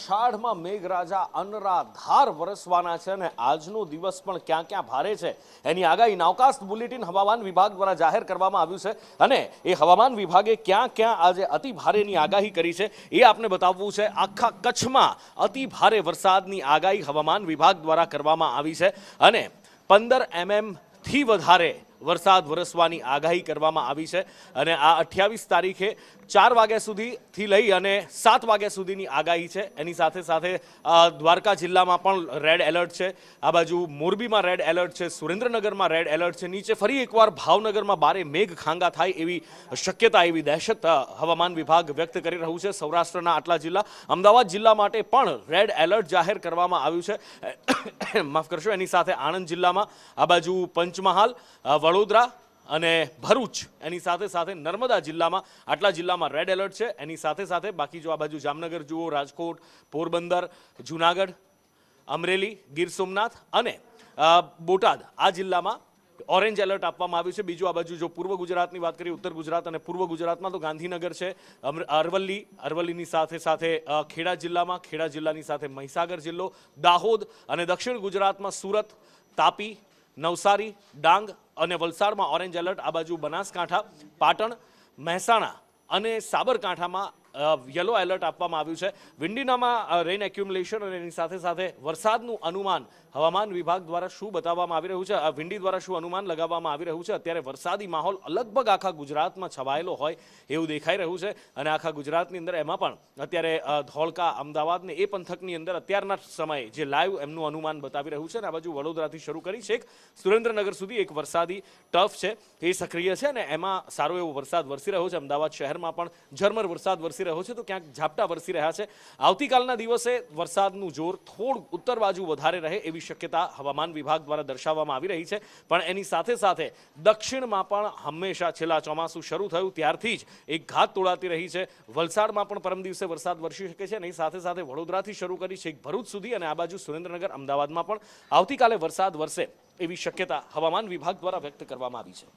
અષાઢમાં મેઘરાજા અનરાધાર વરસવાના છે અને આજનો દિવસ પણ ક્યાં ક્યાં ભારે છે એની આગાહી નાવકાસ્ટ બુલેટિન હવામાન વિભાગ દ્વારા જાહેર કરવામાં આવ્યું છે અને એ હવામાન વિભાગે ક્યાં ક્યાં આજે અતિ ભારેની આગાહી કરી છે એ આપને બતાવવું છે। આખા કચ્છમાં અતિ ભારે વરસાદની આગાહી હવામાન વિભાગ દ્વારા કરવામાં આવી છે અને 15 mm થી વધારે વરસાદ વરસવાની આગાહી કરવામાં આવી છે અને આ 28 તારીખે 4 વાગ્યા સુધીથી લઈ અને 7 વાગ્યા સુધીની આગાહી છે। એની સાથે સાથે દ્વારકા જિલ્લામાં પણ રેડ એલર્ટ છે, આ બાજુ મોરબીમાં રેડ એલર્ટ છે, સુરેન્દ્રનગરમાં રેડ એલર્ટ છે, નીચે ફરી એકવાર ભાવનગરમાં ભારે મેઘ ખાંગા થાય એવી શક્યતા, એવી દહેશત હવામાન વિભાગ વ્યક્ત કરી રહ્યું છે। સૌરાષ્ટ્રના આટલા જિલ્લા, અમદાવાદ જિલ્લા માટે પણ રેડ એલર્ટ જાહેર કરવામાં આવ્યું છે, માફ કરશો। એની સાથે આણંદ જિલ્લામાં, આ બાજુ પંચમહાલ, વડોદરા અને ભરૂચ, એની સાથે સાથે નર્મદા જિલ્લામાં, આટલા જિલ્લામાં રેડ એલર્ટ છે। એની સાથે સાથે બાકી જો આ બાજુ જામનગર જુઓ, રાજકોટ, પોરબંદર, જુનાગઢ, અમરેલી, ગીર સોમનાથ અને બોટાદ, આ જિલ્લામાં ઓરેન્જ એલર્ટ આપવામાં આવ્યું છે। બીજું આ બાજુ જો પૂર્વ ગુજરાતની વાત કરીએ, ઉત્તર ગુજરાત અને પૂર્વ ગુજરાતમાં તો ગાંધીનગર છે, અરવલ્લીની સાથે સાથે ખેડા જિલ્લામાં, ખેડા જિલ્લાની સાથે મહીસાગર જિલ્લો, દાહોદ અને દક્ષિણ ગુજરાતમાં સુરત, તાપી, નવસારી, ડાંગ અને વલસાડમાં ઓરેન્જ એલર્ટ, આ બાજુ બનાસકાંઠા, પાટણ, મહેસાણા અને સાબરકાંઠામાં યલો એલર્ટ આપવામાં આવ્યું છે। વિંડીનામાં રેઇન એક્યુમ્યુલેશન અને એની સાથે સાથે વરસાદનું અનુમાન હવામાન વિભાગ દ્વારા શું બતાવવામાં આવી રહ્યું છે, વિંડી દ્વારા શું અનુમાન લગાવવામાં આવી રહ્યું છે, અત્યારે વરસાદી માહોલ લગભગ આખા ગુજરાતમાં છવાયેલો હોય એવું દેખાઈ રહ્યું છે અને આખા ગુજરાતની અંદર એમાં પણ અત્યારે ધોળકા, અમદાવાદ ને એ પંથકની અંદર અત્યારના સમયે જે લાઈવ એમનું અનુમાન બતાવી રહ્યું છે અને આ બાજુ વડોદરાથી શરૂ કરી છેક સુરેન્દ્રનગર સુધી એક વરસાદી ટફ છે, એ સક્રિય છે અને એમાં સારો એવો વરસાદ વરસી રહ્યો છે। અમદાવાદ શહેરમાં પણ ઝરમર વરસાદ વરસી રહ્યો છે, તો ક્યાંક ઝાપટા વરસી રહ્યા છે। આવતીકાલના દિવસે વરસાદનું જોર થોડું ઉત્તર બાજુ વધારે રહે એવી શક્યતા હવામાન વિભાગ દ્વારા દર્શાવવામાં આવી રહી છે, પણ એની સાથે સાથે દક્ષિણમાં પણ હંમેશા છેલ્લા ચોમાસું શરૂ થયું ત્યારથી જ એક ઘાત તોડાતી રહી છે। વલસાડમાં પણ પરમ દિવસે વરસાદ વરસી શકે છે અને સાથે સાથે વડોદરાથી શરૂ કરી છેક ભરૂચ સુધી અને આ બાજુ સુરેન્દ્રનગર, અમદાવાદમાં પણ આવતીકાલે વરસાદ વરસે એવી શક્યતા હવામાન વિભાગ દ્વારા વ્યક્ત કરવામાં આવી છે।